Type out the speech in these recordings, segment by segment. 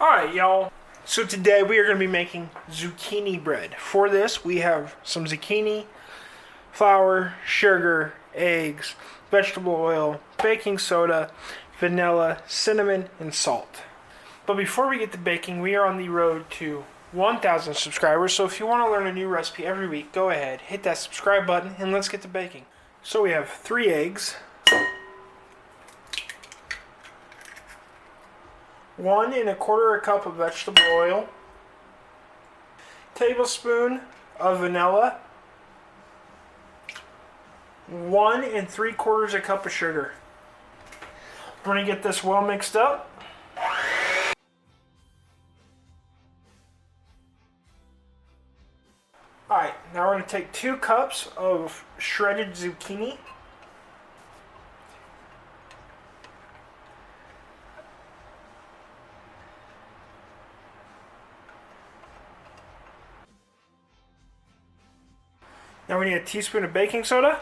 Alright, y'all. So today we are going to be making zucchini bread. For this, we have some zucchini, flour, sugar, eggs, vegetable oil, baking soda, vanilla, cinnamon, and salt. But before we get to baking, we are on the road to 1,000 subscribers. So if you want to learn a new recipe every week, go ahead, hit that subscribe button, and let's get to baking. So we have 3 eggs, 1 1/4 cup of vegetable oil, tablespoon of vanilla, 1 3/4 cup of sugar. We're going to get this well mixed up. Alright, now we're going to take 2 cups of shredded zucchini. Now we need a teaspoon of baking soda,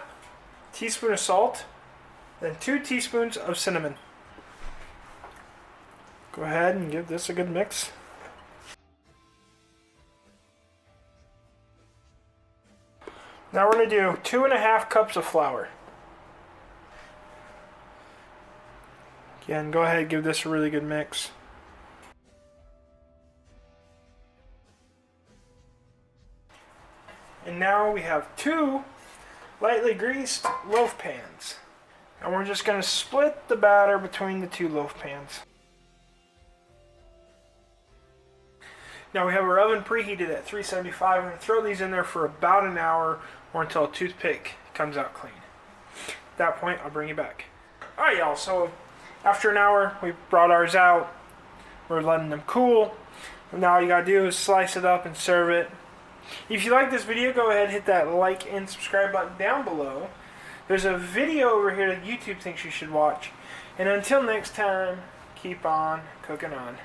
a teaspoon of salt, then 2 teaspoons of cinnamon. Go ahead and give this a good mix. Now we're going to do 2½ cups of flour. Again, go ahead and give this a really good mix. And now we have 2 lightly greased loaf pans. And we're just going to split the batter between the 2 loaf pans. Now we have our oven preheated at 375. We're going to throw these in there for about an hour or until a toothpick comes out clean. At that point, I'll bring you back. Alright, y'all, so after an hour, we brought ours out. We're letting them cool. And now all you got to do is slice it up and serve it. If you like this video, go ahead and hit that like and subscribe button down below. There's a video over here that YouTube thinks you should watch. And until next time, keep on cooking on.